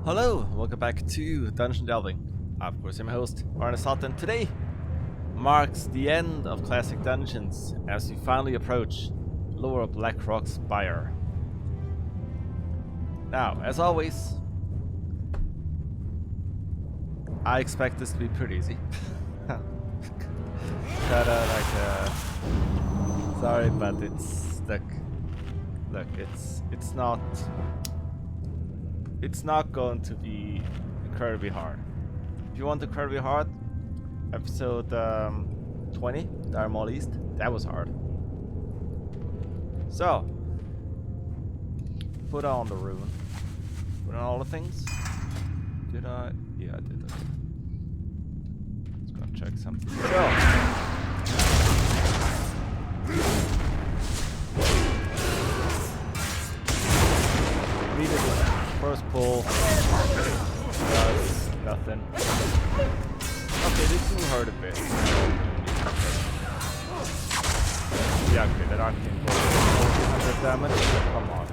Hello, welcome back to Dungeon Delving. Of course, I'm your host, Arne, and today marks the end of Classic Dungeons as we finally approach lower Blackrock Spire. Now, as always, I expect this to be pretty easy. Sorry, but it's look, it's not going to be incredibly hard. If you want incredibly hard, episode 20, Darmall East, that was hard. So, put on the rune. Put on all the things. Did I? Yeah, I did that. Let's go and check something. So, immediately, first pull does nothing. Okay, they do hurt a bit. Yeah, okay, that arcane pull is 400 damage. Come on.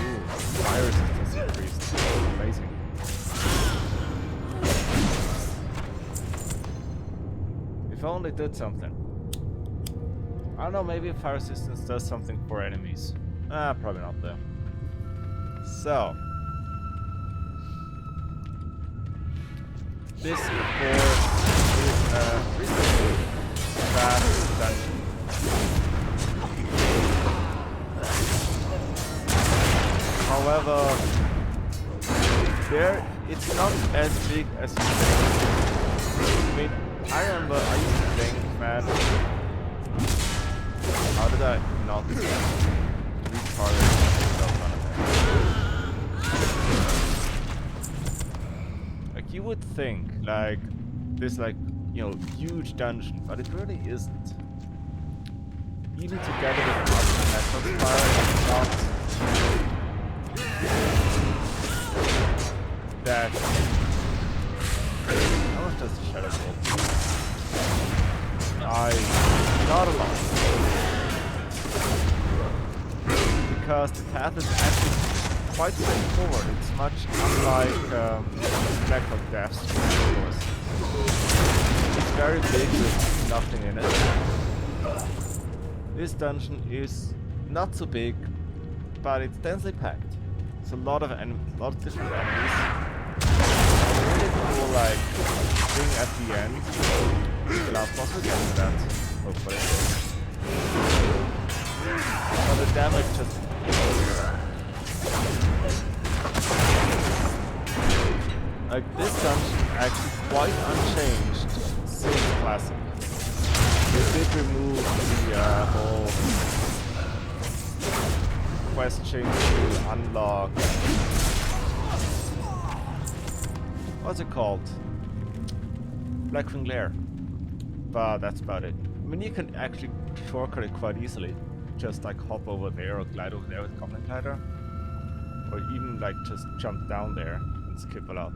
Ooh, fire resistance increased. Amazing. If only it did something. I don't know, maybe fire resistance does something for enemies. Probably not though. So, this of course is a reasonably fast dungeon. However, it's not as big as you think. I mean, I remember I used to think, man, how did I not retarded myself on it? Like, you would think, like, this, like, you know, huge dungeon, but it really isn't. Even together with Blackrock Spire, it's not that. How much does the shadow roll? Not a lot. Because the path is actually quite straightforward. It's much unlike Blackrock Depths, of course. It's very big with nothing in it. This dungeon is not so big, but it's densely packed. It's a lot of different enemies. A really cool, like, thing at the end. The last boss will get to that, hopefully. But the damage just... Like, this dungeon actually quite unchanged since Classic. They did remove the whole quest chain to unlock... What's it called? Blackwing Lair. But that's about it. I mean, you can actually shortcut it quite easily. Just like hop over there or glide over there with Goblin Glider. Or even like just jump down there and skip a lot.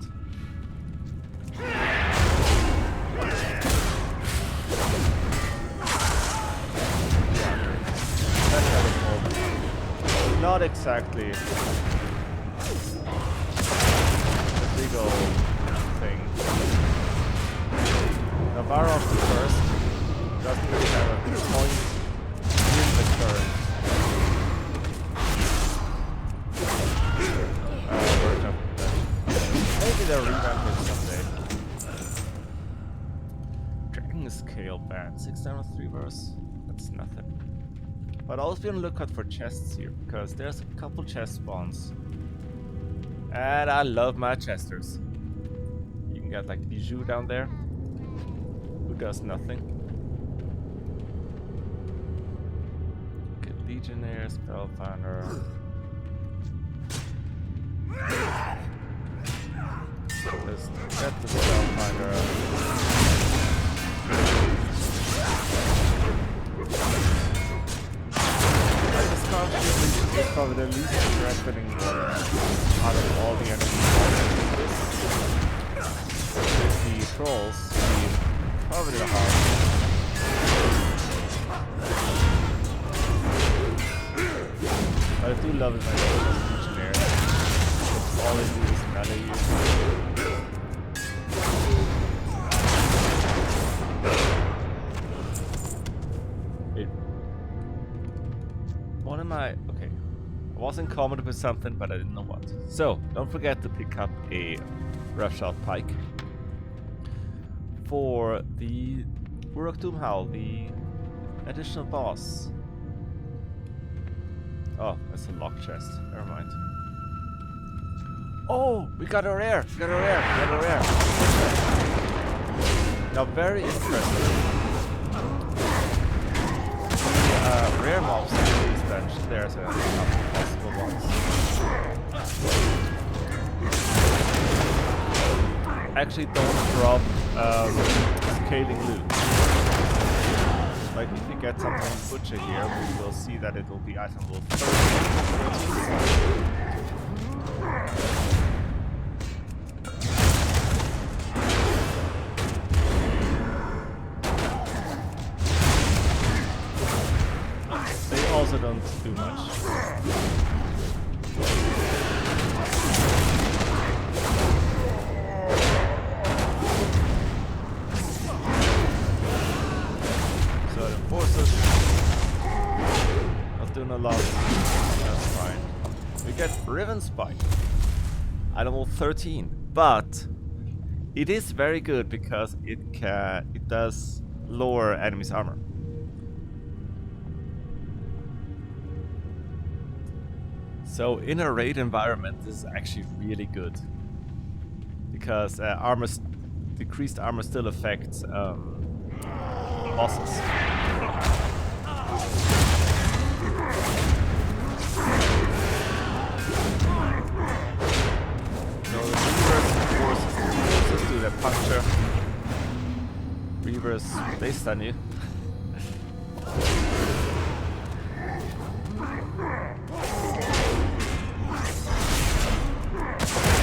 That's kind of cool. Not exactly the big old thing. Navarro the first doesn't really have a point in the current version. Maybe they'll revamp it someday. Dragon Scale Band, 6 down with 3 verse. That's nothing. But always be on the lookout for chests here, because there's a couple chest spawns. And I love my chesters. You can get like Bijou down there, who does nothing. Get Legionnaire, Spellfinder. Just get the Spellfinder. It's probably the least threatening one out of all the enemies. With the trolls, probably the hardest. I do love it when I love legionnaire. all they do is melee you. Wait. What am I? Okay. I was in comment with something, but I didn't know what. So, don't forget to pick up a roughshod pike. For the Uruk Doomhowl, the additional boss. Oh, that's a locked chest. Never mind. Oh, we got a rare! We got a rare! We got a rare! Now, very interesting. The rare mobs in this dungeon, there's a couple possible ones. Actually, don't drop scaling loot. Like, if you get something butcher here, we will see that it will be item level 13. They also don't do much. Forces not doing a lot. That's fine. We get Riven Spike. Item level 13. But it is very good because it does lower enemies' armor. So in a raid environment, this is actually really good. Because decreased armor still affects bosses. So the forces do their puncture. Reavers, they stun you.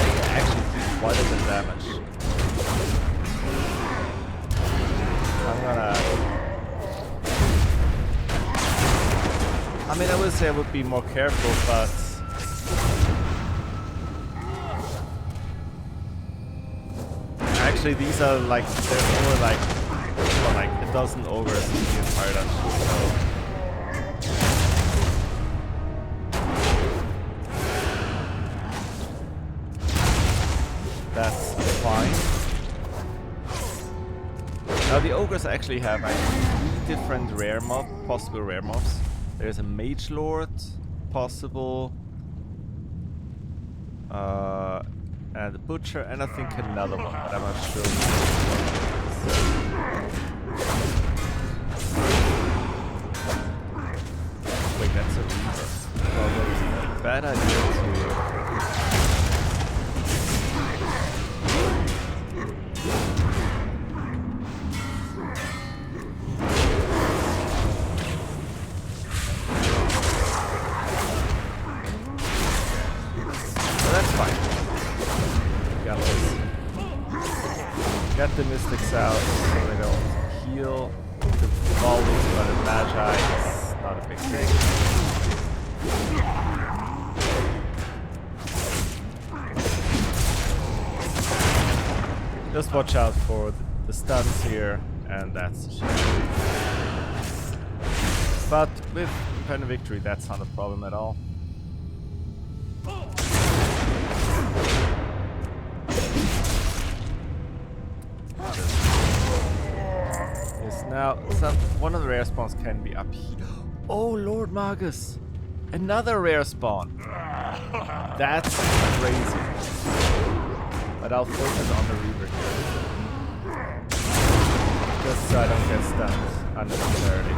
They actually do quite a bit of damage. I'm gonna... I mean, I would say I would be more careful, but... Actually, these are like, they're more like, well, like a dozen ogres in the entire dungeon, so... That's fine. Now, the ogres actually have like 3 different possible rare mobs. There's a Mage Lord, possible, and the Butcher, and I think another one, but I'm not sure. Wait, that's a Reaver. Probably a bad idea to... Get the mystics out so they don't heal. The volleys by the magi is not a big thing. Just watch out for the stuns here, and that's a shame. But with Pen of Victory, that's not a problem at all. Now, one of the rare spawns can be up here. Oh, Lord Magus! Another rare spawn! That's crazy. But I'll focus on the Reaver here. Just so I don't get stunned unnecessarily.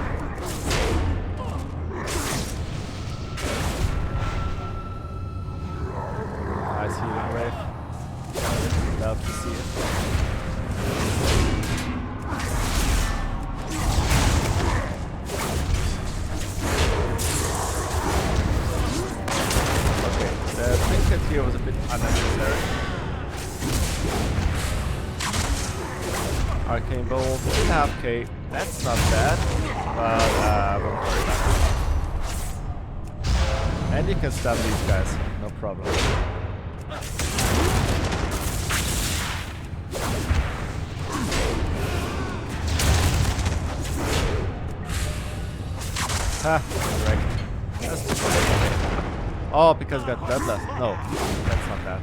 Nice healing wave. Love to see it. Here was a bit unnecessary. Arcane Bolt, 2.5k, that's not bad, but I won't worry about it. And you can stun these guys, no problem. Ha! Correct. That's too funny. Oh, because we got bloodlust. No, that's not that.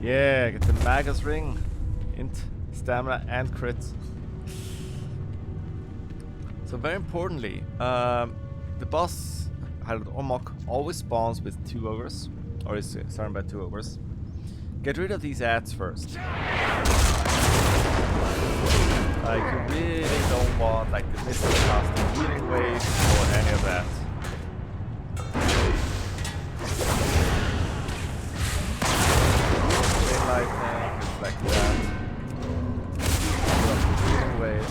Yeah, get the Magus ring. Int, stamina, and crit. So very importantly, the boss Omok always spawns with 2 ogres, or is starting by 2 ogres. Get rid of these ads first. Like, you really don't want like the missing cast, the healing wave, or any of that. Chain lightning, reflect that. Healing wave.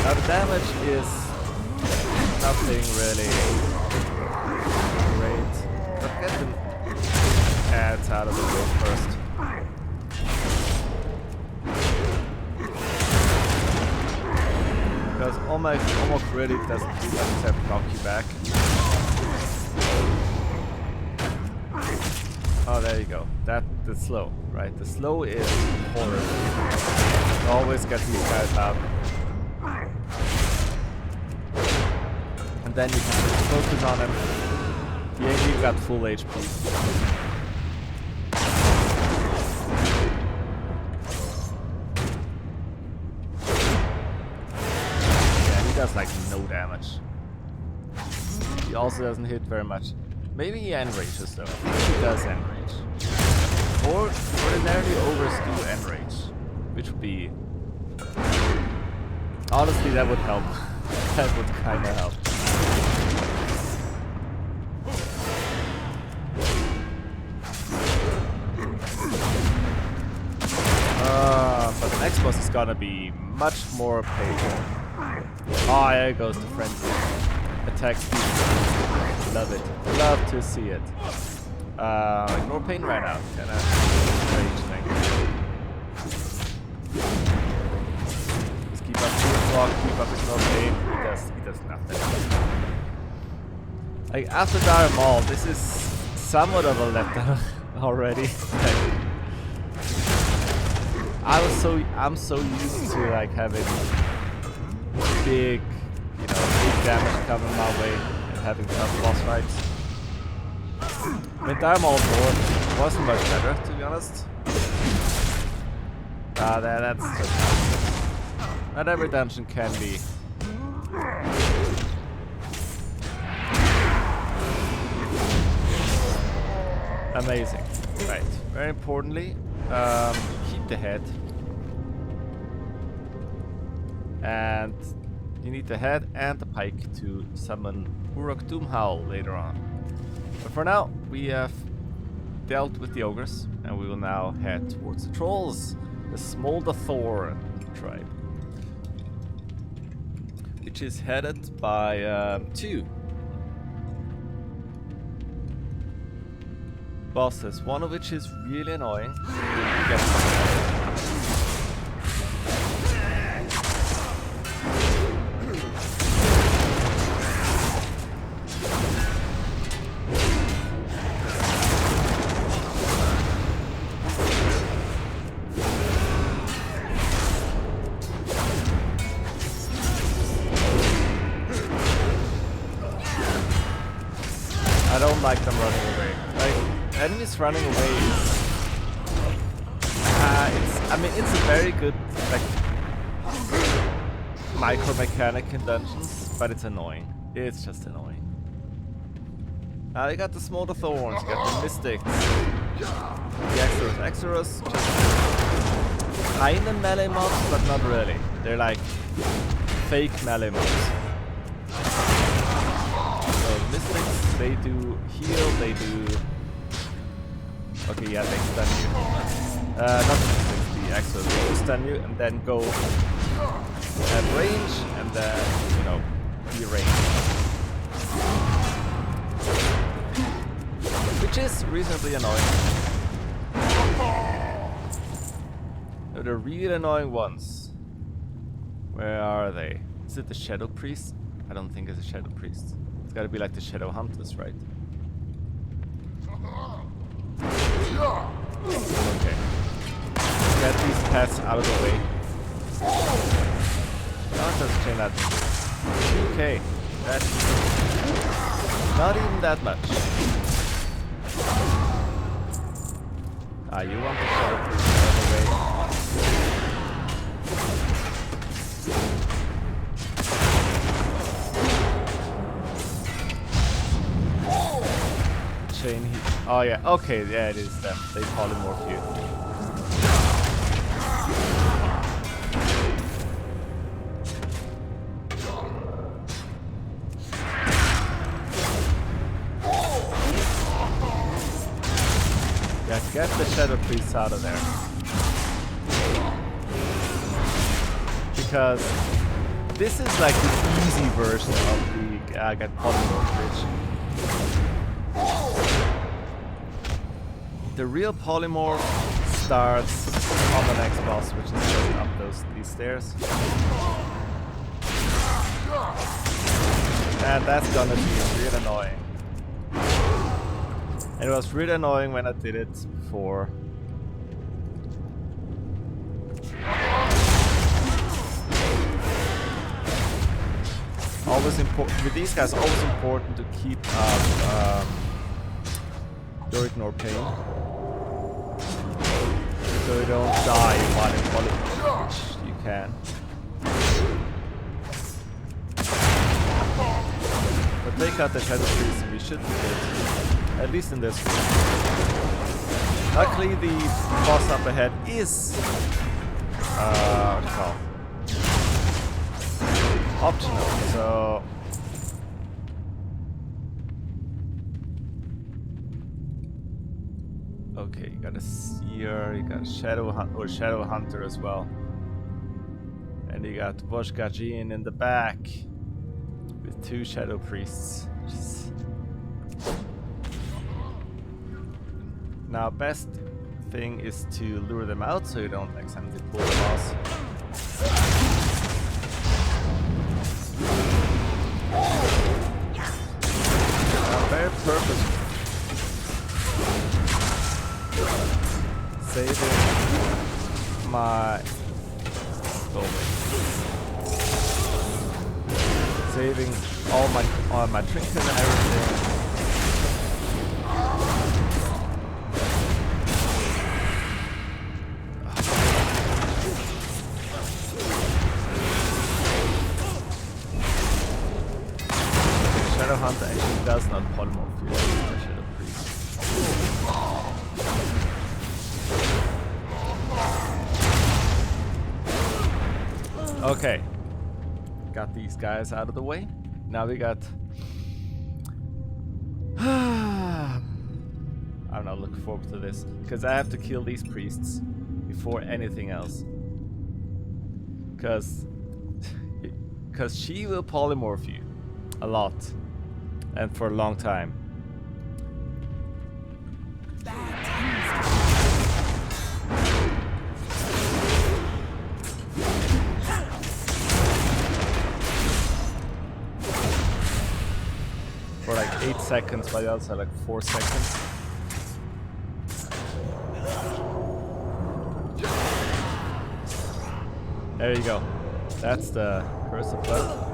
Now the damage is nothing really great, but get the ads out of the way first. Because Omok really doesn't do that except knock you back. Oh, there you go. That's the slow, right? The slow is horrible. Always get these guys out. And then you can just focus on him. Yeah, you've got full HP. Does like no damage. He also doesn't hit very much. Maybe he enrages though. He does enrage. Or ordinarily ogres do enrage, which would be honestly that would help. That would kind of help. But the next boss is gonna be much more painful. Oh, there goes the frenzy. Attack speed. Love it. Love to see it. Ignore pain right now. Kinda rage thing. Just keep up the block, keep up ignore pain. He does nothing. Like after Dire Maul, this is somewhat of a letdown already. I'm so used to like having big, big damage coming my way and having tough boss fights. I mean, Dire Maul wasn't much better, to be honest. That's just not every dungeon can be. Amazing. Right. Very importantly, keep the head. And you need the head and the pike to summon Uruk Doomhowl later on. But for now, we have dealt with the ogres, and we will now head towards the trolls, the Smolder Thorn tribe, which is headed by 2 bosses, one of which is really annoying. I don't like them running away. Like, enemies running away is... it's a very good, like, micro-mechanic in dungeons, but it's annoying. It's just annoying. You got the Smolder Thorns, you got the Mystics, the Exorus, just kinda melee mobs, but not really. They're like fake melee mobs. Mystics, they do heal, they do... Okay, yeah, they stun you. Not the Mystics, the Exos. They do stun you and then go at range and then, be ranged. Which is reasonably annoying. The real annoying ones. Where are they? Is it the Shadow Priest? I don't think it's a Shadow Priest. gotta be like the Shadow Hunters, right? Okay. Get these pets out of the way. Now it doesn't change that. Okay. That's not even that much. You want the Shadow Priest out of the way. Chain heat. Oh yeah, okay, yeah it is them. They polymorph you. Yeah, get the Shadow Priests out of there. Because this is like the easy version of the get polymorph bridge. The real polymorph starts on the next boss, which is going up these stairs. And that's gonna be really annoying. And it was really annoying when I did it before. Always important with these guys. Always important to keep up your ignore pain, so you don't die while in polymorph, which you can. But take out the Shadow Priest and we should be good. At least in this room. Luckily the boss up ahead is what do you call it? Optional, so okay, you got a Seer, you got a Shadow Hunter as well. And you got Voshgajin in the back with 2 Shadow Priests. Now, best thing is to lure them out so you don't accidentally pull the boss. Very purposeful. Saving my saving all my trinkets and everything. Shadow Hunter actually does not polymorph you like the Shadow Priest. Okay, got these guys out of the way. Now we got. I'm not looking forward to this because I have to kill these priests before anything else. Because she will polymorph you a lot and for a long time. For like 8 seconds, but also like 4 seconds. There you go. That's the Curse of Blood.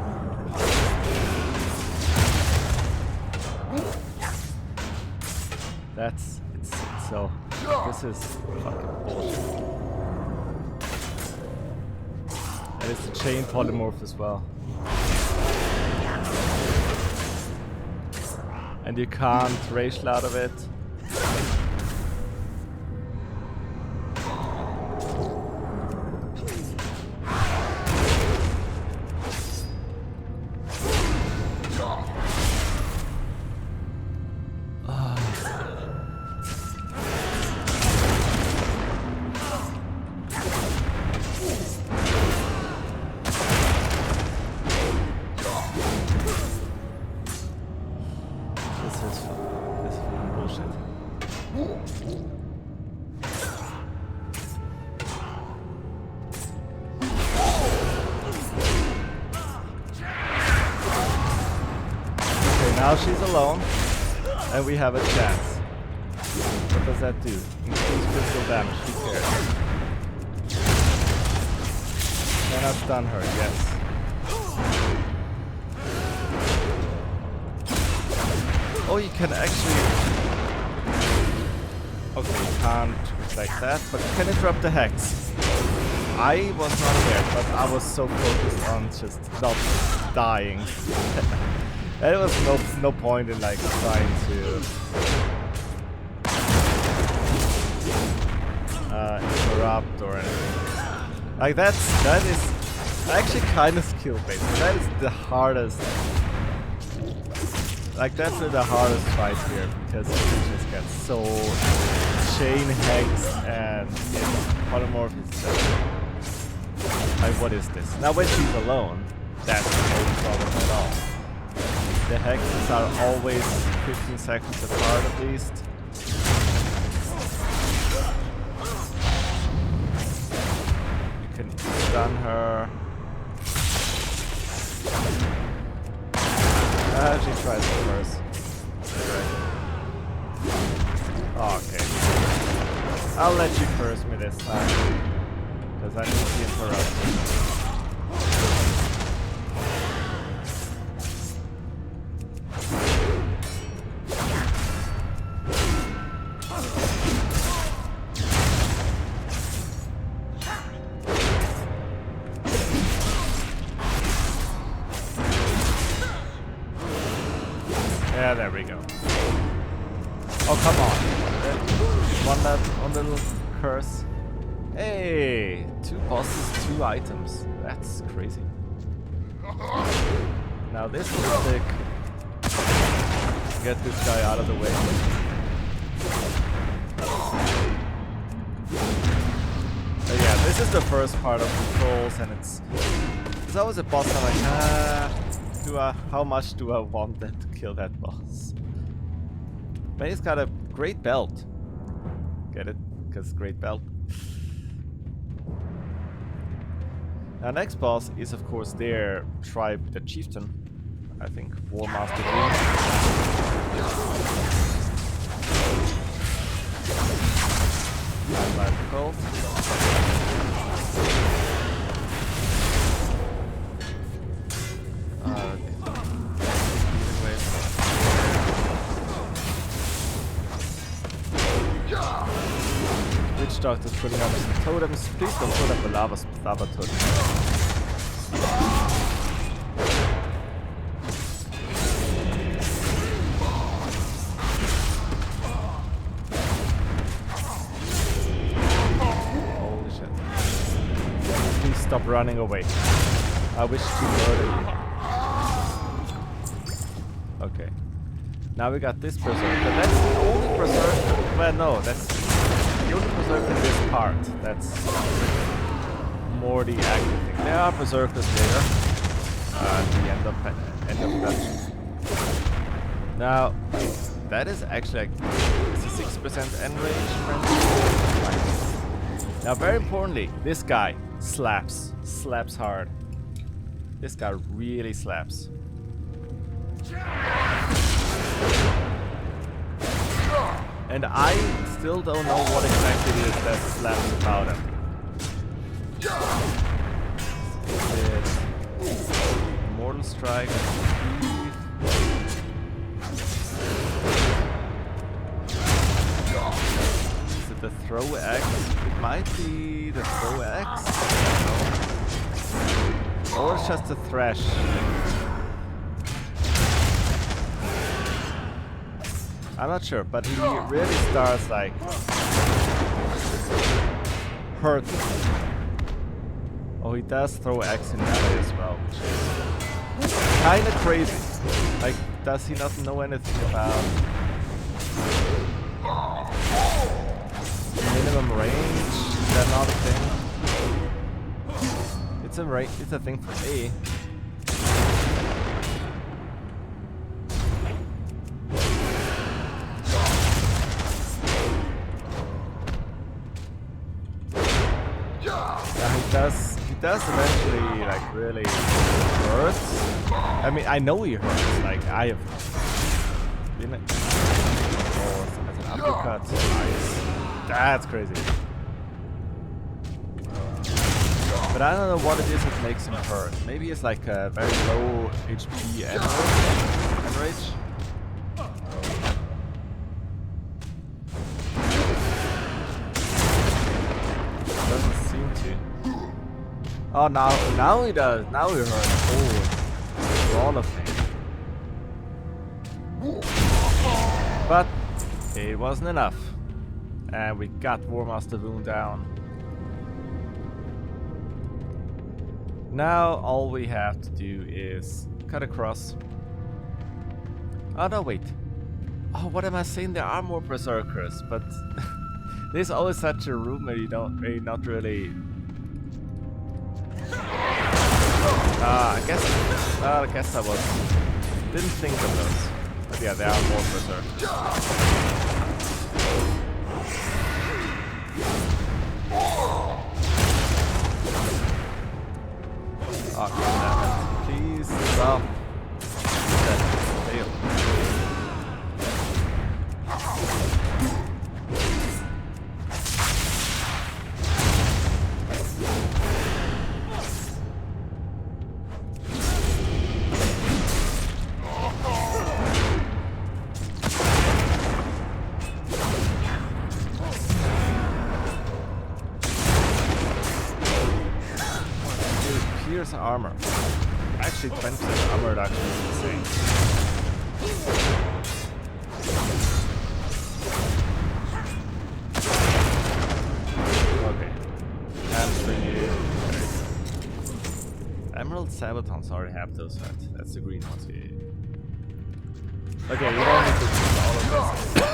That's it's so. This is fucking bullshit. And it's a chain polymorph as well. And you can't racial out of it. Now she's alone, and we have a chance. What does that do? Increase physical damage. Who cares? Can I stun her? Yes. Oh, you can actually... Okay, you can't reflect that, but you can interrupt the hex. I was not there, but I was so focused on just not dying. There was no point in like trying to interrupt or anything. Like that is actually kind of skill based. That is the hardest. Like that's the hardest fight here because you can just get so chain hex and polymorph. Like what is this? Now when she's alone, that's no problem at all. The hexes are always 15 seconds apart at least. You can stun her. She tries it first. Okay. I'll let you curse me this time. Because I need to interrupt. Yeah, there we go. Oh, come on. One little curse. Hey, 2 bosses, 2 items. That's crazy. Now this will stick. Get this guy out of the way. But yeah, this is the first part of controls, and it's always a boss. I'm like, how much do I want that to kill that boss? But he's got a great belt. Get it? Because great belt. Our next boss is of course their tribe, the chieftain. I think War Master Magical. Witch Doctor's putting up some totems. Please don't put up a lava totem. Holy shit. Please stop running away. I wish to murder you. Okay. Now we got this berserker. That's the only berserker. Well, no, that's the only berserker in this part. That's more the active thing. There are berserkers later. At the end of dungeon. Now, that is actually like 66% end range. Now, very importantly, this guy slaps hard. This guy really slaps. And I still don't know what exactly it is that slaps about him. Mortal Strike. Is it the throw axe? It might be the throw axe. Or it's just a thrash. I'm not sure, but he really starts like hurting. Oh, he does throw axe in melee as well, which is kind of crazy. Like, does he not know anything about minimum range? Is that not a thing? It's a thing for me. He does eventually like really hurt. I mean, I know he hurts. Like I have spin it. Oh, as an uppercut. Nice. That's crazy. But I don't know what it is that makes him hurt. Maybe it's like a very low HP and rage. Doesn't seem to. Oh, now he does. Now he hurts. Oh, all of me. But it wasn't enough, and we got War Master Wound down. Now all we have to do is cut across. Oh no, wait. Oh, what am I saying? There are more berserkers, but there's always such a room where you're not really. I guess I didn't think of those. But yeah, there are more berserkers. Oh, damn it. Please stop. Fail. Pierce armor. Actually, 20% armor reduction is insane. Okay. Hamstring you. Emerald Sabatons already have those, right? That's the green ones here. Okay, we don't need to do all of this.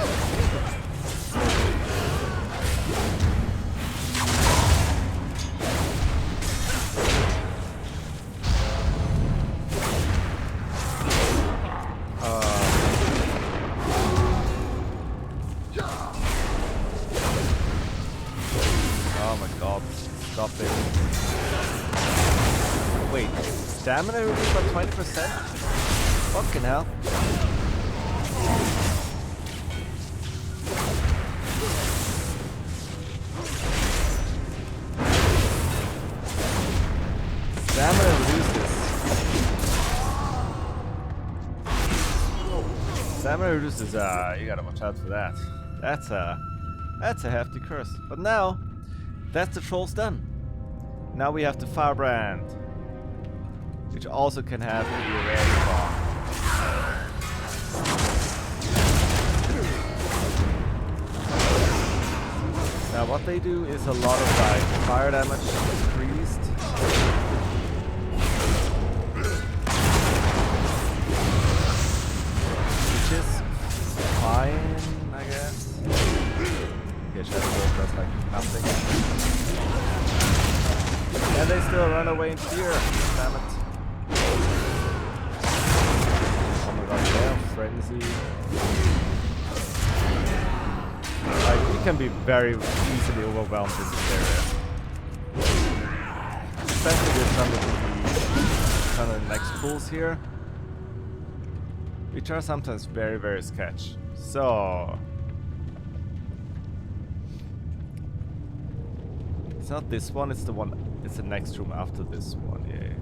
Stop it. Wait, stamina reduced by 20%? Fucking hell. Stamina reduces. Stamina reduces, you gotta watch out for that. That's a hefty curse. But now, that's the trolls done. Now we have the Firebrand, which also can have the rare bomb. Now what they do is a lot of like fire damage increased. Which is fine, I guess. Okay, Shadow Wolf does like nothing. And they still run away in fear. Damn it. Oh my god, damn frenzy. Like, you can be very easily overwhelmed in this area. Especially with some of the next pulls here, which are sometimes very, very sketch. So it's not this one, it's the one. It's the next room after this one, yeah.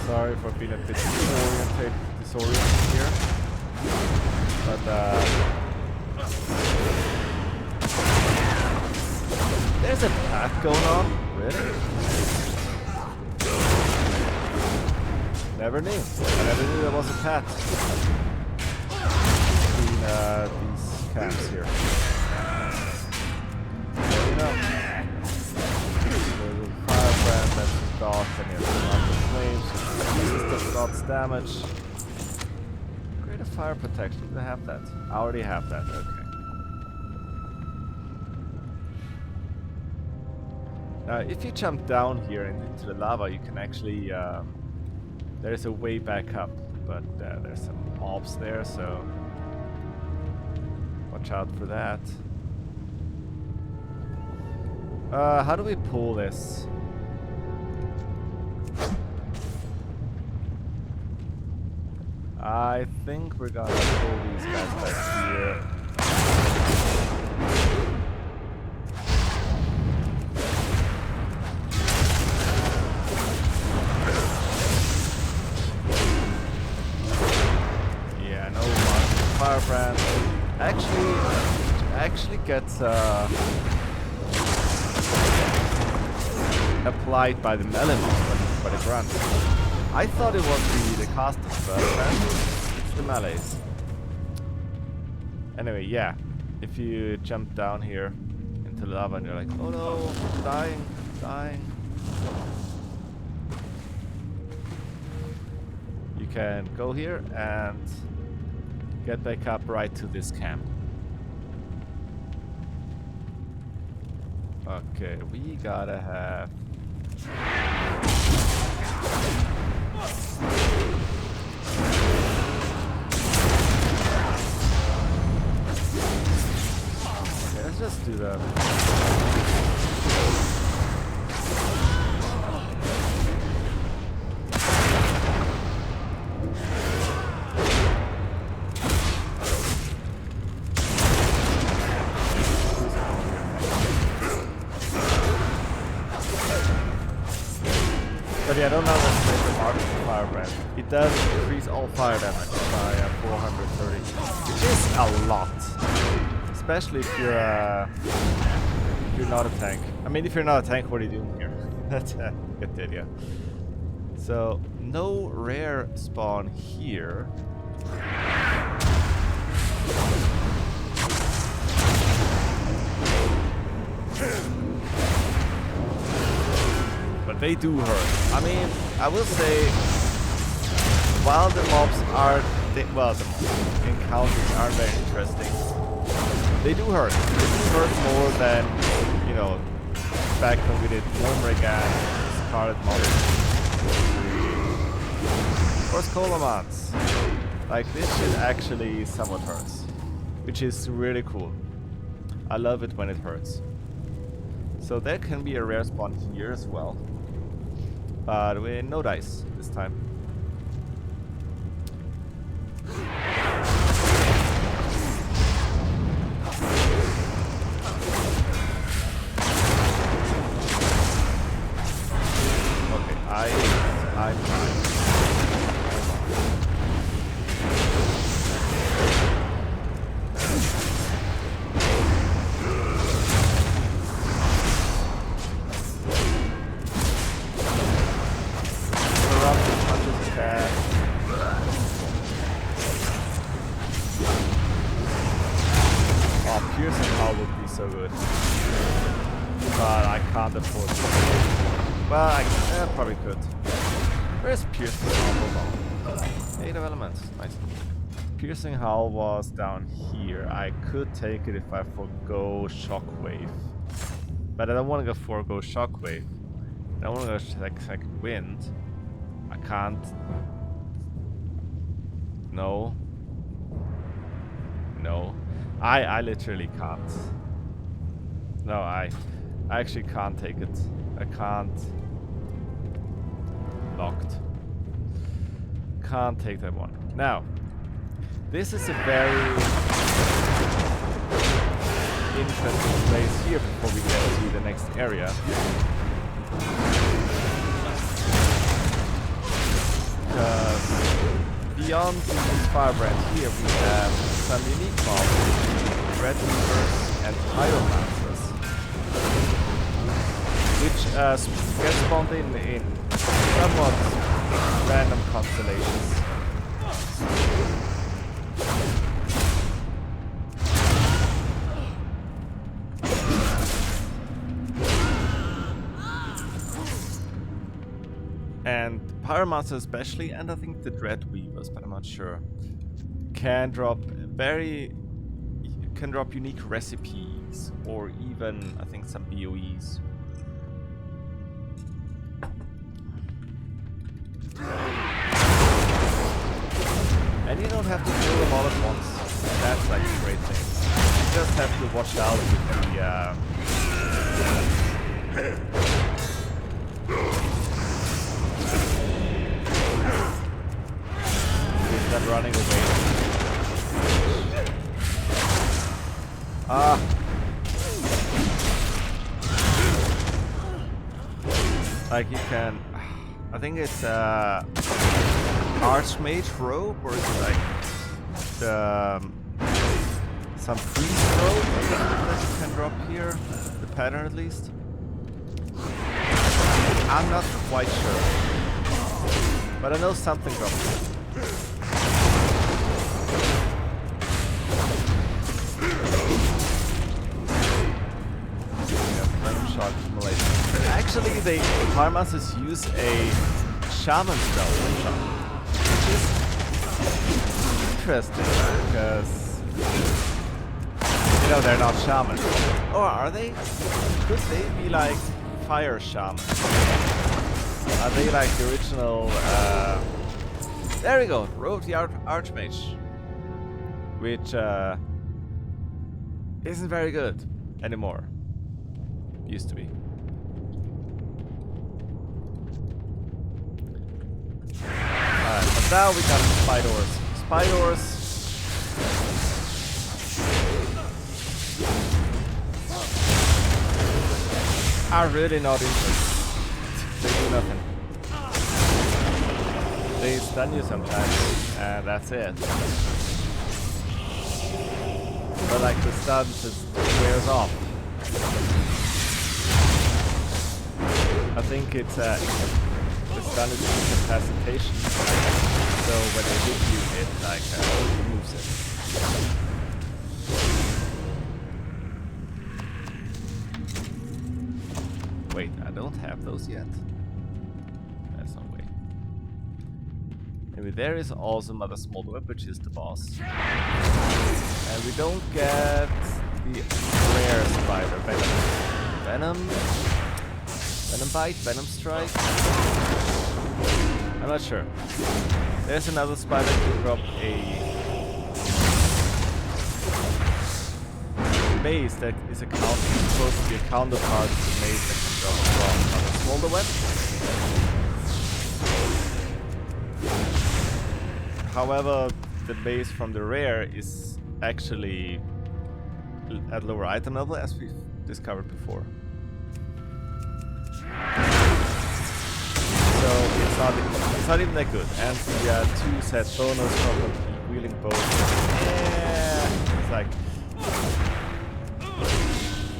Sorry for being a bit disoriented here. But there's a path going on. Really? Never knew. I never knew there was a path between these camps here. Well, you know, there's a Firebrand that's dots and he has lots of flames, lots of damage. Greater fire protection. Do I have that? I already have that. Okay. If you jump down here into the lava, you can actually, there is a way back up, but there's some mobs there, so watch out for that. How do we pull this? I think we're gonna pull these guys back here. Yeah, no firebrand. Actually gets applied by the melee mob, by the grunt. I thought it was the casters, but apparently it's the melees. Anyway, yeah. If you jump down here into lava and you're like, oh no, I'm dying, dying. You can go here and get back up right to this camp. Okay, we gotta have... Okay, let's just do that. But yeah, don't underestimate the mark of the firebrand. It does increase all fire damage by 430, which is a lot. Especially if you're not a tank. I mean, if you're not a tank, what are you doing here? That's get the idea. So no rare spawn here. But they do hurt. I mean, I will say, while the mobs are, the encounters are very interesting, they do hurt. They do hurt more than, you know, back when we did Nomric and Scarlet Mob. Or Skolomats. Like, this shit actually somewhat hurts, which is really cool. I love it when it hurts. So there can be a rare spawn here as well. But with no dice this time. Okay, I'm fine. So good, but I can't afford it. Well, I probably could. Where's Piercing Hull? 8 of elements, nice. Piercing Hull was down here. I could take it if I forgo Shockwave, but I don't want to go forgo Shockwave. I don't want to go second wind. I can't. No. No. I literally can't. No, I actually can't take it. I can't. Locked. Can't take that one. Now, this is a very interesting place here before we get to the next area. Because beyond this firebrand here, we have some unique mobs, red weavers and pyromancers. Which get spawned in somewhat random constellations. And Pyromancer especially, and I think the Dread Weavers, but I'm not sure, can drop unique recipes, or even I think some BOEs. And you don't have to kill them all at once. That's like a great thing. You just have to watch out with them running away. Like you can, I think it's Archmage rope, or is it like the some priest rope that you can drop here? The pattern at least. I'm not quite sure, but I know something drops. Actually, the Farmasters use a shaman spell, which is interesting because you know they're not shamans. Or are they? Could they be like fire shamans? Are they like the original? There we go, Rogue the Archmage, which isn't very good anymore. Used to be. Alright, but now we got spiders. Spiders are really not interesting. They do nothing. They stun you sometimes, and that's it. But like the stun just wears off. I think it's the stun is incapacitation, so when they hit you, it like removes it. Wait, I don't have those yet. That's no way. Maybe there is also Mother Smolderweb, which is the boss, and we don't get the rare spider venom. Venom Bite? Venom Strike? I'm not sure. There's another spider to drop a maze that is supposed to be a counterpart to the maze that can drop from Mother Smolderweb. However, the maze from the rare is actually at lower item level, as we've discovered before. So it's not even that good. And the 2 set bonus from the wheeling bow. Yeah, it's like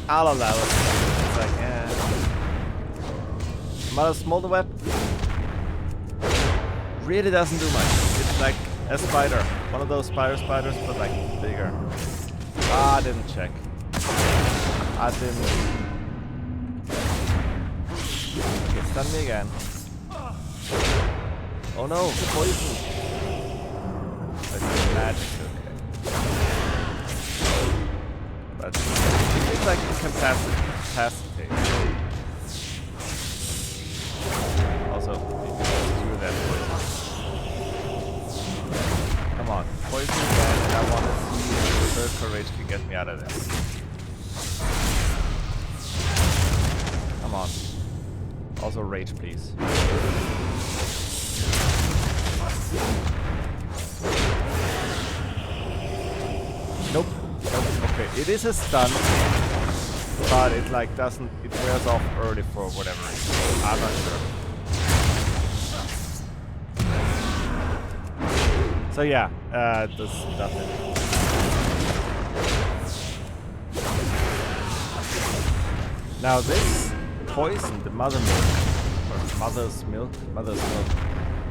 I'll allow it. It's like Mother Smolderweb really doesn't do much. It's like a spider, one of those spiders, but like bigger. I didn't check. I didn't. Okay, stun me again. Oh no, poison! That's magic, okay. But it's like incapacitate. Also, you can just do that poison. Come on, poison again, and I want to see if Berserker Rage can get me out of this. Come on. Also rage, please. Nope. Okay, it is a stun, but it like doesn't. It wears off early for whatever reason. I'm not sure. So yeah, it does nothing. Now this poison, the mother's milk,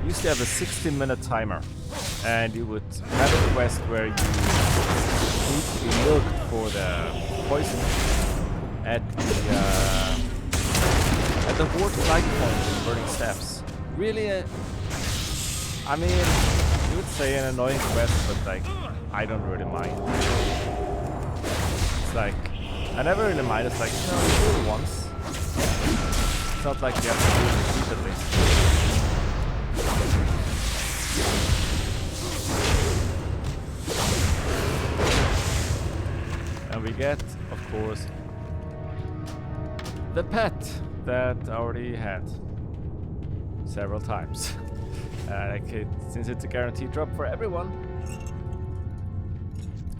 used to have a 16-minute timer, and you would have a quest where you need to be milked for the poison at the Horde flight point in Burning Steps. Really, I mean, you would say an annoying quest, but like, I don't really mind. It's like, I never really mind. It's like, you know, you do it once. It's not like you have to do it repeatedly. And we get, of course, the pet that I already had several times. Since it's a guaranteed drop for everyone,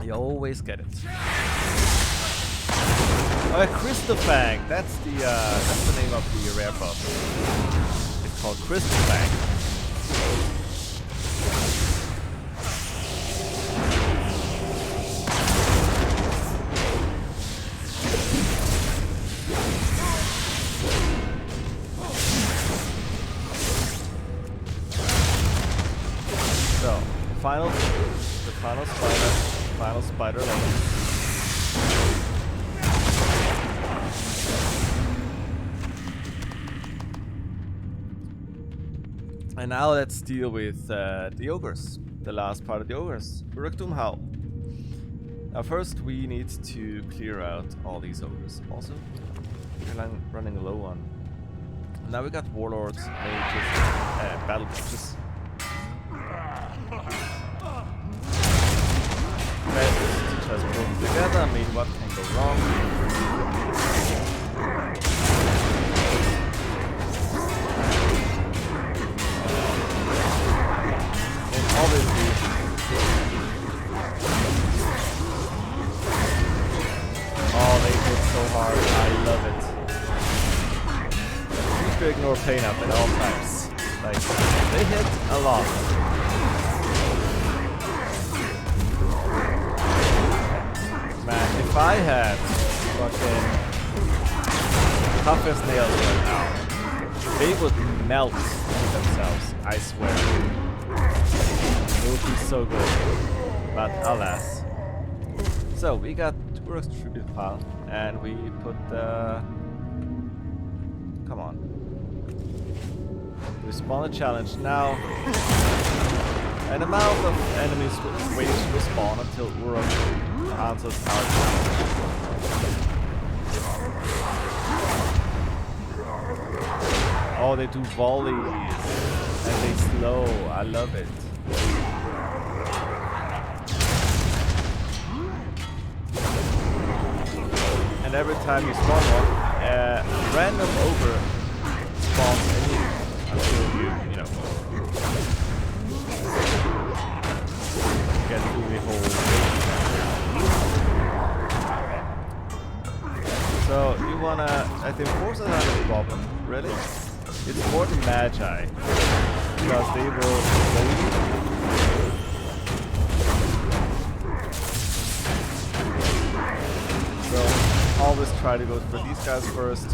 you always get it. Oh, a Crystal Fang. That's the name of the rare buff. It's called Crystal Fang. So, the final spider lane. And now let's deal with the ogres, the last part of the ogres, Uruk-Doom-Howl. Now first we need to clear out all these ogres. Also, we're running low on. Now we got warlords, mages, battle mages. Best just put them together. I mean, what can go wrong? Obviously, oh, they hit so hard. I love it. You should ignore pain up at all times. Like, they hit a lot. Man, if I had fucking tough as nails right now, they would melt themselves, I swear. It would be so good, but alas. So we got Uruk's tribute pile, and we put the. Come on. We spawn a challenge now. An amount of enemies waiting to respawn until Uruk answers our challenge. Oh, they do volleys and they slow. I love it. And every time you spawn one, random ogre spawns in you until you know, get through the whole thing. So you wanna, I think forces are not a problem, really. It's more the magi, because they will slowly. So always try to go for these guys first,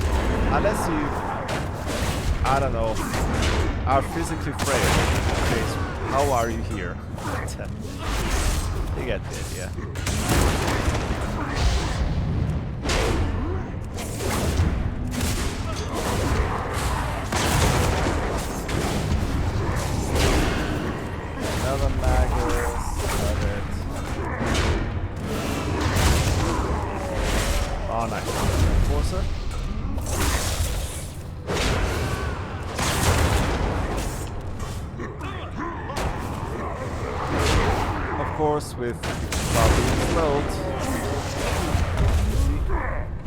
unless you, I don't know, are physically frail. Okay, how are you here? You get the idea. Another Magus, love it. Oh, nice. Enforcer. Of course, with being slowed.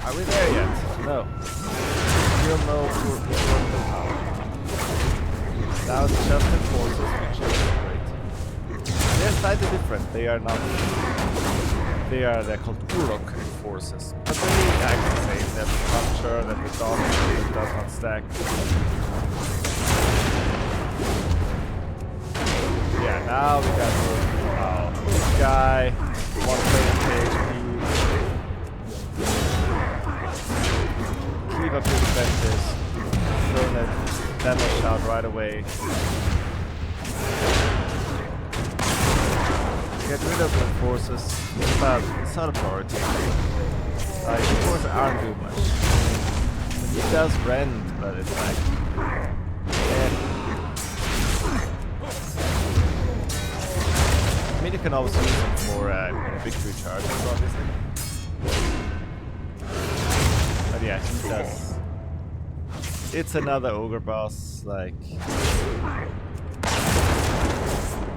Are we there yet? No. Still no power. Now it's just enforcers, which is great. They're slightly different. They are not. They're called Uruk enforcers. But they act the same. They have the puncher, that the dog that does not stack. Yeah, now we got this guy, 130 HP. Keep up your defenses. Throw that damage out right away. Get rid of the enforcers, but it's not a priority. Like, enforcers aren't doing much. He does rend, but it's like. I mean, you can always use them for victory charges, obviously. But yeah, he does. It's another ogre boss, like.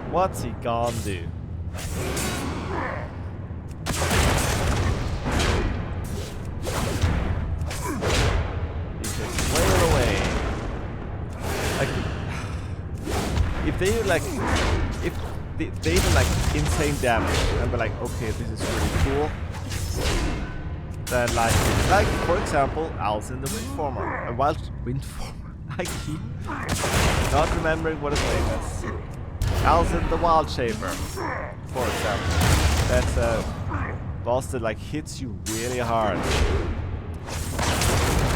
What's he gonna do? like, if they do like insane damage, and we're like, okay, this is really cool. Then like for example, Owls in the Windformer, a wild Windformer. I keep not remembering what his name is. Owls in the Wild Shaper, for example. That's a boss that like hits you really hard.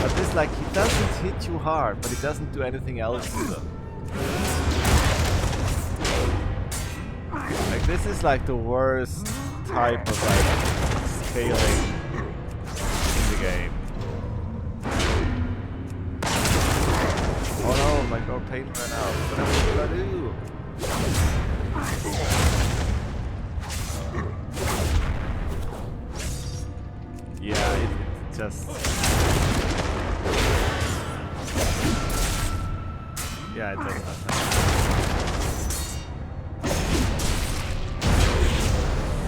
But this like he doesn't hit you hard, but he doesn't do anything else either. Like this is like the worst type of like scaling in the game. Oh no, my god, pain ran out. What am I gonna do? Yeah, it just... Yeah, it does nothing.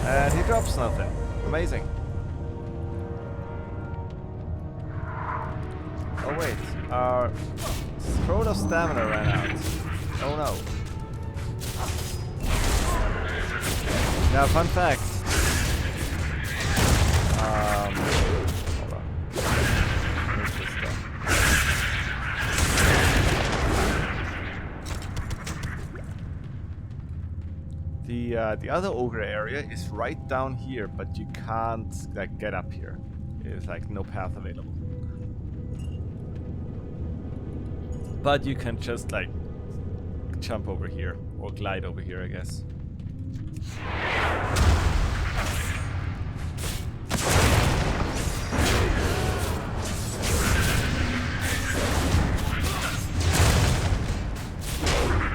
And he drops nothing. Amazing. Oh wait, our scroll of stamina ran out. Oh no. Now, fun fact. Hold on. Where's this stuff? The other ogre area is right down here, but you can't like get up here. There's like no path available. But you can just like jump over here or glide over here, I guess.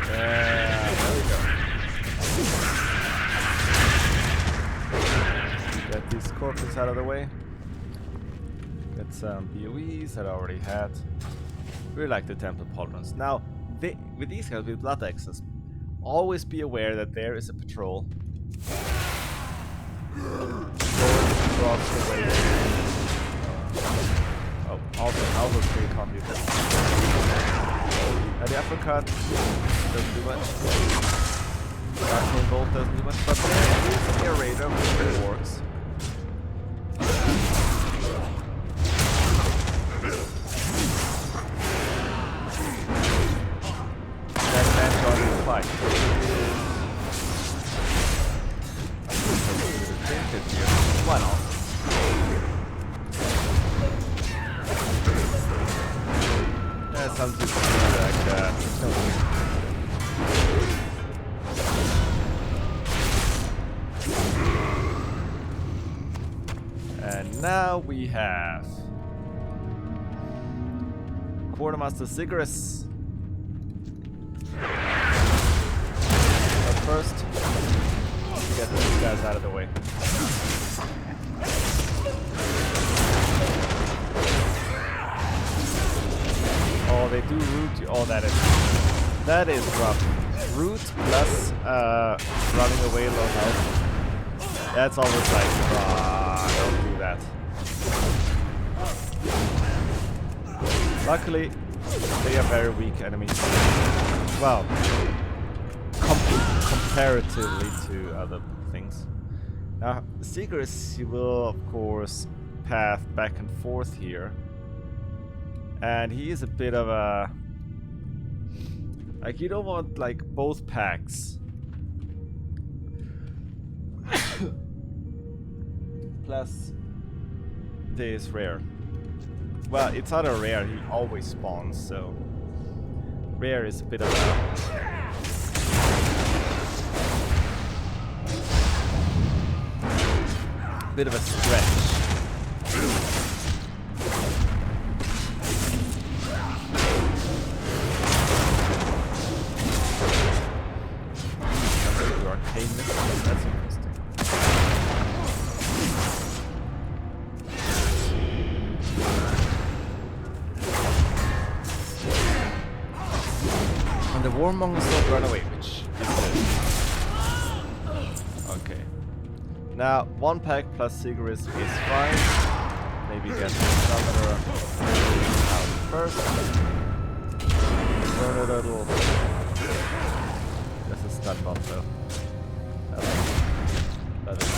There we go. Get these corpses out of the way. Get some BOEs that I already had. We like the Temple Pauldrons. Now, with these guys, with Blood Axes, always be aware that there is a patrol going across the way. Oh, also pretty complicated. The uppercut doesn't do much. Darkhold Bolt doesn't do much, but there is a raider which works. Fight. Why not? Yeah, something like that. And now we have Quartermaster Sigurus. First, to get these guys out of the way. Oh, they do root you. Oh, that is rough. Root plus running away low health. That's always like, don't do that. Luckily, they are very weak enemies. Well, comparatively to other things. Now, Sigurus, he will of course path back and forth here, and he is a bit of a like you don't want like both packs. Plus, this is rare. Well, it's not a rare. He always spawns, so rare is a bit of a stretch. That's interesting. And the warmongers don't run away, which is good. Okay. Now, one pack plus Sigurus is fine. Maybe get the summoner out first. Burn a little. Just a stun bomb though. That is.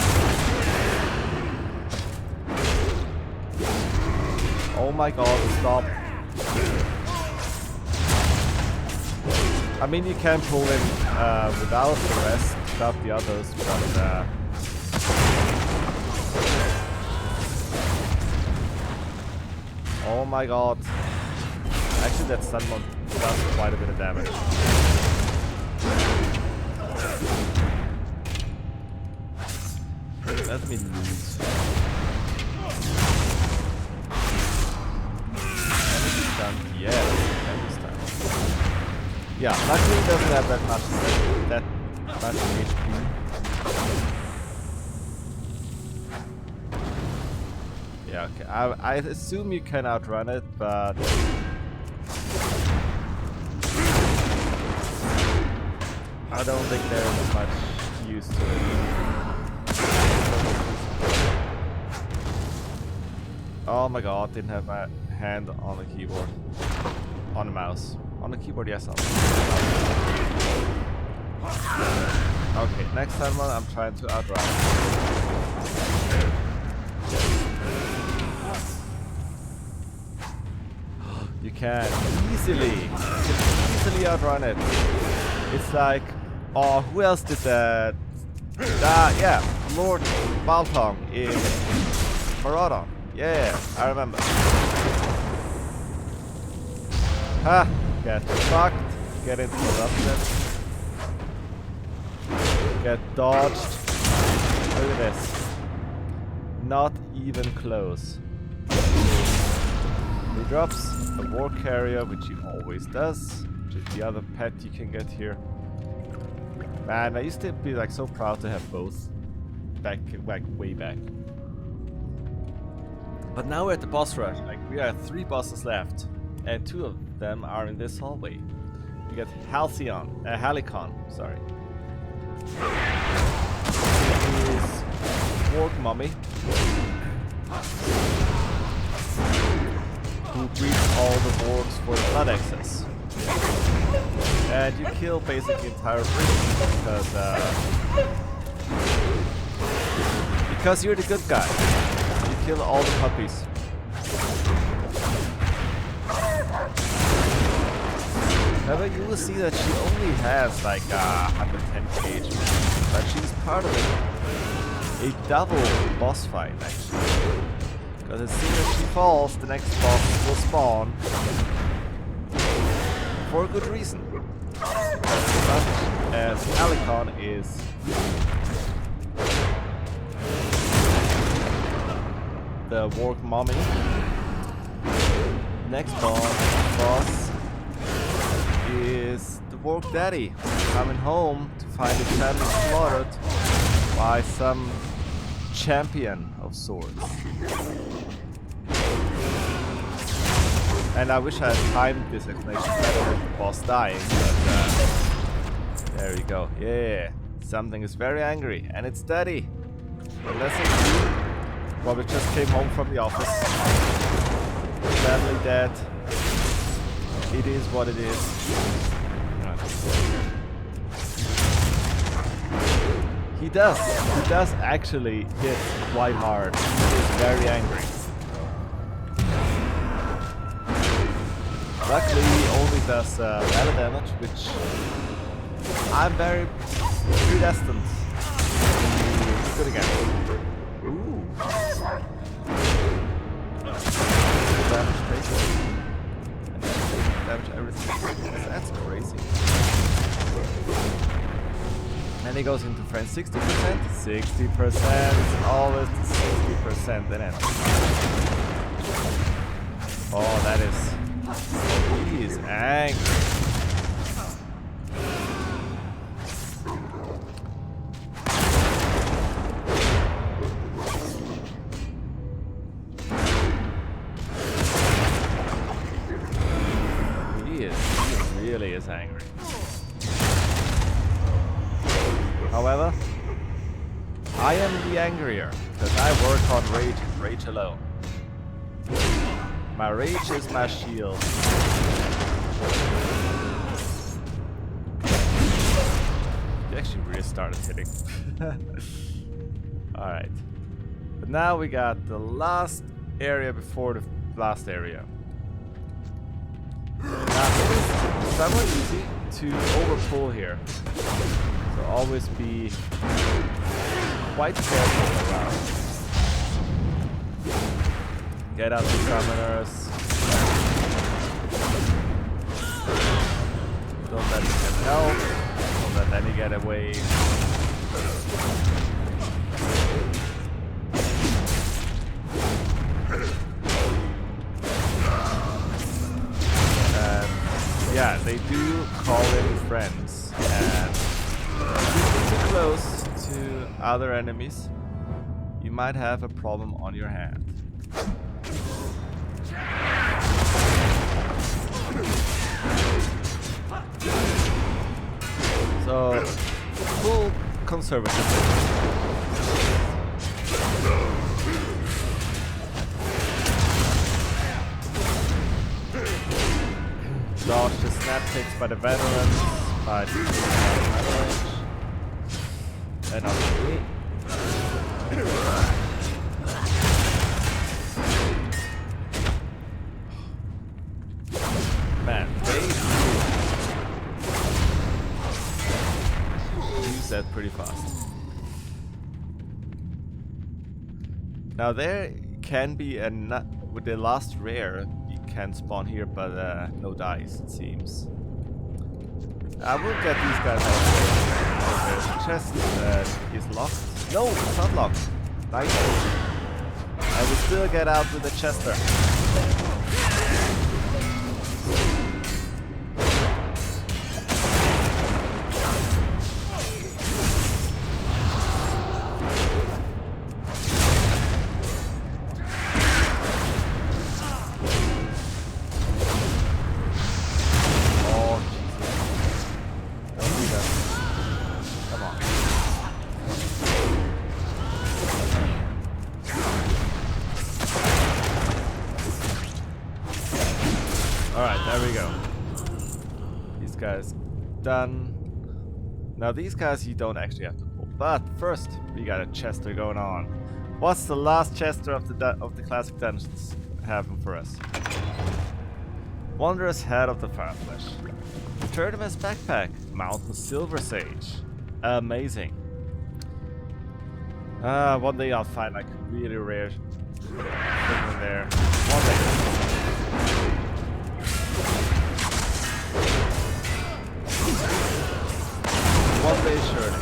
Oh my god, stop. I mean, you can pull in without the rest, without the others, but oh my god. Actually, that stun bomb does quite a bit of damage. Let me lose. Damage stun. Yeah, damage stun. Yeah, luckily it doesn't have that much HP. Yeah, okay. I assume you can outrun it, but I don't think there's much use to it. Oh my god, didn't have my hand on the keyboard. On the mouse. On the keyboard, yes. On the mouse. Okay, next time I'm trying to outrun. You can easily outrun it. It's like, oh, who else did that? Yeah, Lord Baltong in Maraudon. Yeah, I remember. Ha! Get fucked. Get interrupted. Get dodged. Look at this. Not even close. He drops a war carrier, which he always does. Which is the other pet you can get here. Man, I used to be like so proud to have both. Back, like way back. But now we're at the boss rush. Like, we have 3 bosses left, and 2 of them are in this hallway. We get Halicon, sorry. Is Warg Mummy, who breeds all the wargs for the blood access. And you kill basically the entire prison because you're the good guy. You kill all the puppies. However, you will see that she only has like 110 HP, but she's part of a double boss fight actually. Because as soon as she falls, the next boss will spawn for a good reason. As Halicon is the Warg Mommy. Next boss is the Warg Daddy, coming home to find his family slaughtered by some champion of swords. And I wish I had timed this explanation better with the boss dying, but there we go. Yeah, something is very angry, and it's Daddy. Unless it's you, probably just came home from the office. Sadly dead. It is what it is. He does actually hit quite hard. He's very angry. Luckily, he only does melee damage, which I'm very predestined to be good again. Ooh. Damage basically. Damage everything. That's crazy. And he goes into friends 60%. 60%. It's always 60%, isn't it? Oh, that is. He is angry. He really is angry. However, I am the angrier because I work on rage alone. My rage is my shield. He actually really started hitting. Alright. But now we got the last area before the last area. Now it's somewhat easy to overpull here. So always be quite careful around. Get out the summoners. Don't let me get help. Don't let any get away. And yeah, they do call in friends. And if you get too close to other enemies, you might have a problem on your hand. So, full conservatism. Dodge the snap kicks by the veterans, by the range. And on me. Man, they use that pretty fast. Now there can be a with the last rare you can spawn here, but no dice it seems. I will get these guys out of the chest is locked. No, it's not locked. Nice. I will still get out with the chester. Done. Now these guys you don't actually have to pull, but first we got a chester going on. What's the last chester of the classic dungeons having for us? Wondrous Head of the Fireflesh. Tournament's backpack. Mountain Silver Sage. Amazing. One day I'll find like really rare thing in there. One day. One day, surely.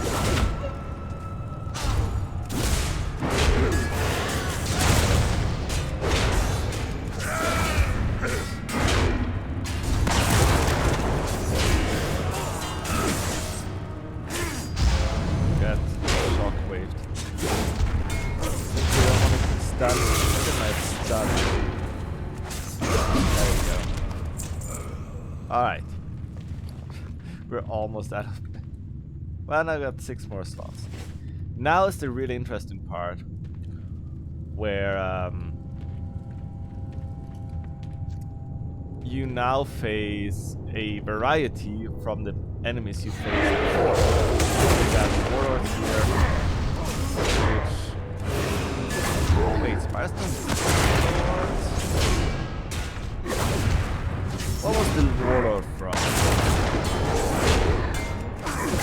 Get shockwaved. We don't want to get stunned. Look at my stun. There we go. Alright. We're almost out of. Well, I got 6 more slots. Now is the really interesting part, where you now face a variety from the enemies you faced before. We got warlords here, which... Wait, Spirestone's warlords? What was the warlord from?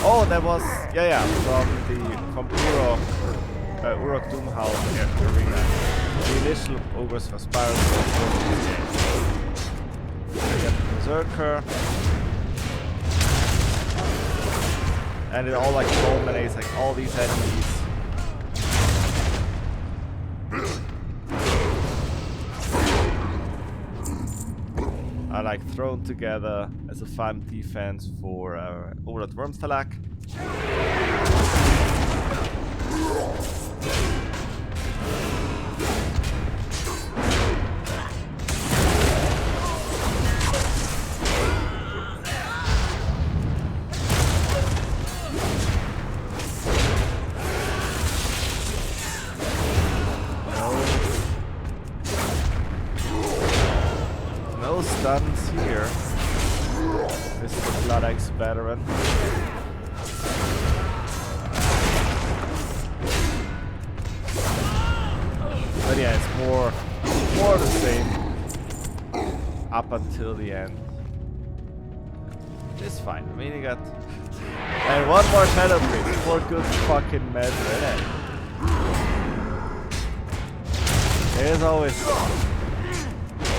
Oh, that was from Urok Doomhowl arena. The initial ogres for Spire. We got the Berserker, and it all like culminates like all these enemies. Are like thrown together as a fun defense for Overlord Wormstalak. No stuns here. This is the Blood Axe veteran. more the same up until the end. It's fine. I mean, you got and one more shadow priest for good fucking measure, innit? There's always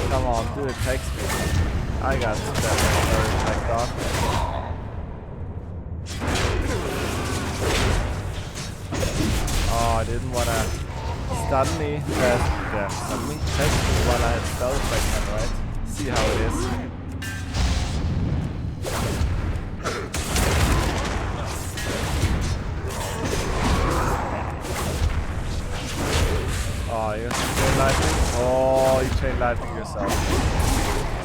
come on, do the text speed. I got that attacked on. Oh, I didn't wanna stun me. Stun me. Text me while I had spell effect on, right? See how it is. Oh, you chain lightning? Oh, you chain lightning yourself.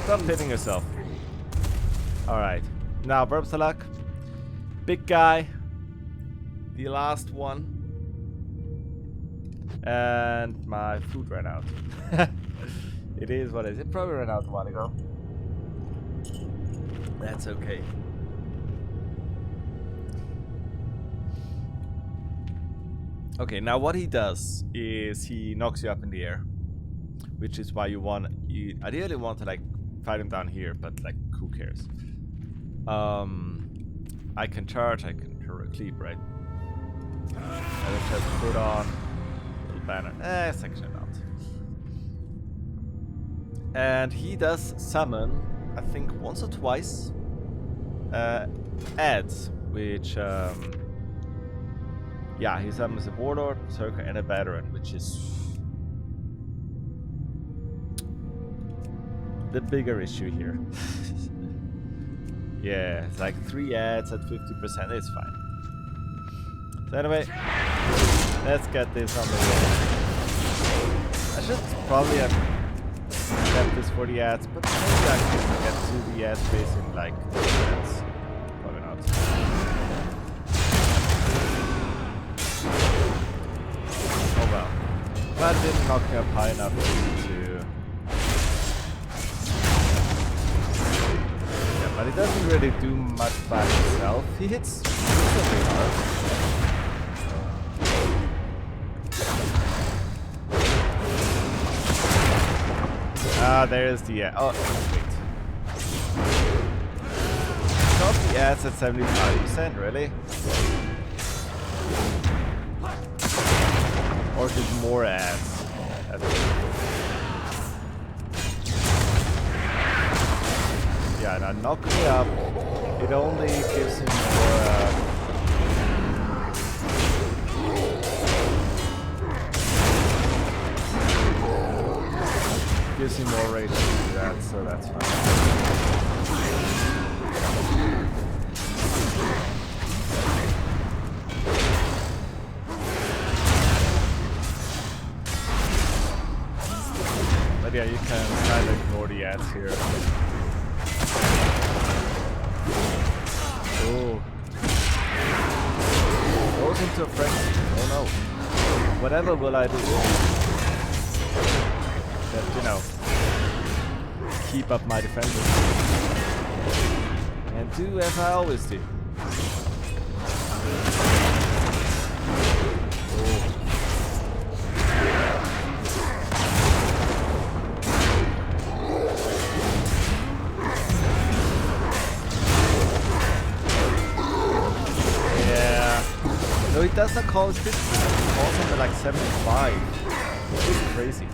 Stop hitting yourself. Alright. Now, Burbsalak. Big guy. The last one. And my food ran out. It is what it is. It probably ran out a while ago. That's okay. Okay, now what he does is he knocks you up in the air, which is why you ideally want to like fight him down here, but like who cares? I can charge, I can cleave, right? I will just put on a little banner. It's actually not. And he does summon, I think once or twice, ads, which yeah, he summons a warlord, berserker, and a veteran, which is the bigger issue here. Yeah, it's like 3 ads at 50%, it's fine. So anyway, let's get this on the road. I should probably have kept this for the ads, but maybe I can get to the ad space in like 2 minutes. Probably not. Oh well. But I didn't knock me up high enough to... Yeah, but he doesn't really do much by himself. He hits reasonably hard. Ah, there's the ad. Oh, wait. Got the ads at 75%, really? Or did more ads? Yeah, now knock me up. It only gives him more. Gives him more rage to do that, so that's fine. But yeah, you can kind of ignore the ads here. Oh. Goes into a frenzy. Oh no. Whatever will I do? That, you know, keep up my defenses. And do as I always do. No, he does not call it 50, he calls him at like 75. It's crazy.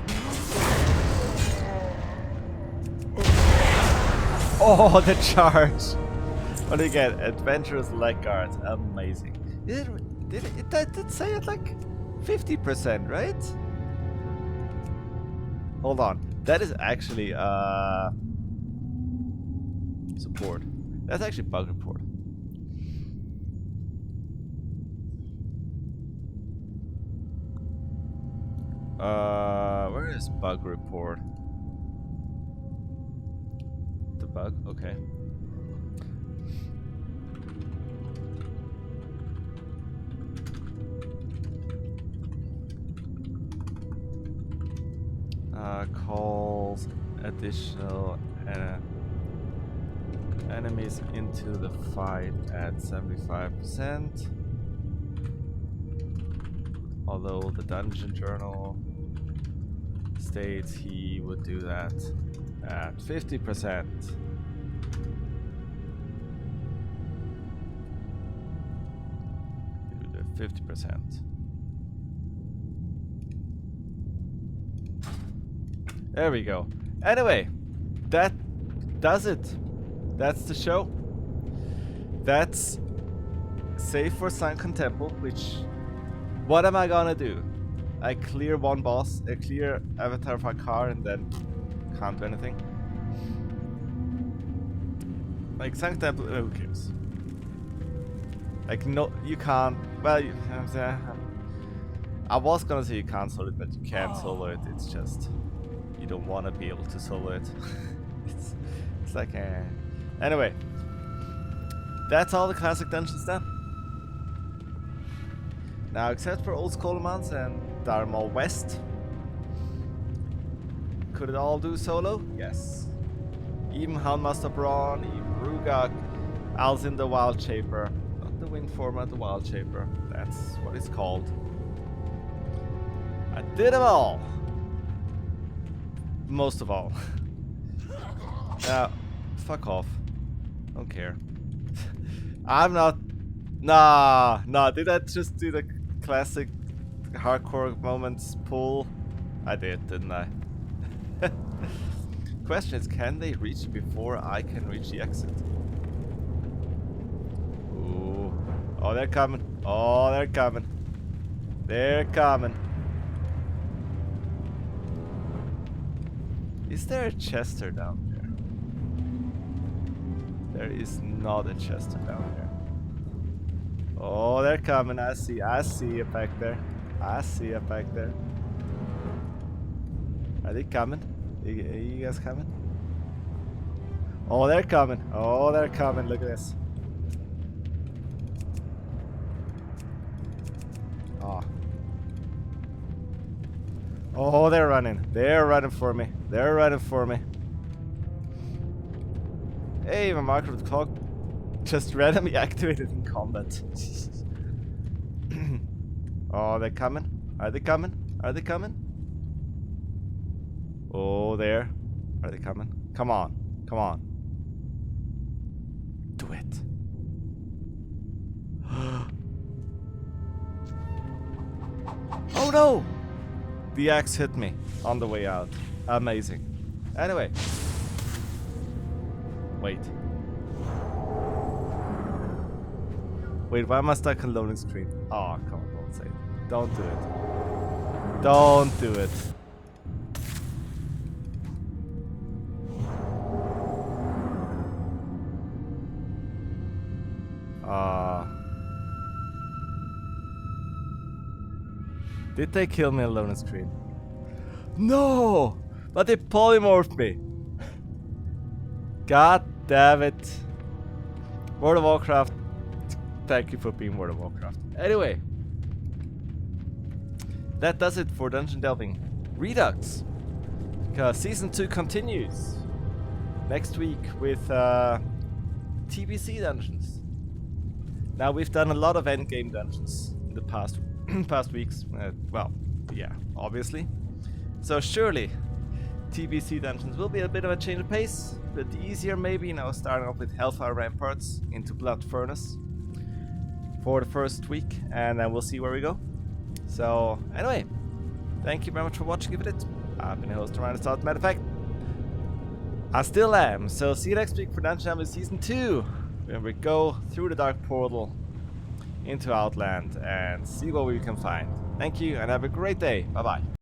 Oh, the charge! What do you get? Adventurous leg guards. Amazing. It did say it like 50%, right? Hold on. That is actually support. That's actually bug report. Where is bug report? The bug? Okay. Calls additional enemies into the fight at 75%. Although the dungeon journal states he would do that at 50%. Do the 50%. There we go. Anyway, that does it. That's the show. That's save for Sunken Temple, which... What am I gonna do? I clear one boss, I clear Avatar of car, and then can't do anything. Like, Sunken Temple, who cares? Like, no, you can't... Well, I was gonna say you can't solo it, but you can't solo it. It's just... You don't want to be able to solo it. it's like... Anyway. That's all the classic dungeons done. Now, except for Old Skullmans and Darmal West. Could it all do solo? Yes. Even Houndmaster Braun, even Rugak, Alzin the Wild Shaper. Not the Wind Former, the Wild Shaper. That's what it's called. I did them all! Most of all. Now, fuck off. Don't care. I'm not... Nah, did I just do the classic hardcore moments pull? I did, didn't I? Question is, can they reach before I can reach the exit? Ooh. Oh, they're coming. Oh, they're coming. They're coming. Is there a Chester down there? There is not a Chester down there. Oh, they're coming. I see you back there. I see you back there. Are they coming? Are you guys coming? Oh, they're coming. Oh, they're coming. Look at this. Oh. Oh, they're running. They're running for me. They're running for me. Hey, my marker with clock just randomly activated in combat. Oh, they're coming. Are they coming? Are they coming? Oh, there. Are they coming? Come on. Come on. Do it. Oh no! The axe hit me on the way out. Amazing. Anyway. Wait. Wait, why am I stuck on loading screen? Oh, come on, don't say it. Don't do it. Don't do it. Did they kill me on loading screen? No! But they polymorphed me. God damn it. World of Warcraft. Thank you for being World of Warcraft. Anyway. That does it for Dungeon Delving Redux. Because Season 2 continues. Next week with TBC dungeons. Now we've done a lot of endgame dungeons in the past weeks. Well, yeah, obviously. So surely TBC dungeons will be a bit of a change of pace, a bit easier maybe, you know, starting off with Hellfire Ramparts into Blood Furnace for the first week, and then we'll see where we go. So anyway, thank you very much for watching. Give it. I've been your host, Ryan Stout. Matter of fact, I still am. So see you next week for Dungeon Delving Season 2, when we go through the Dark Portal into Outland and see what we can find. Thank you and have a great day. Bye bye.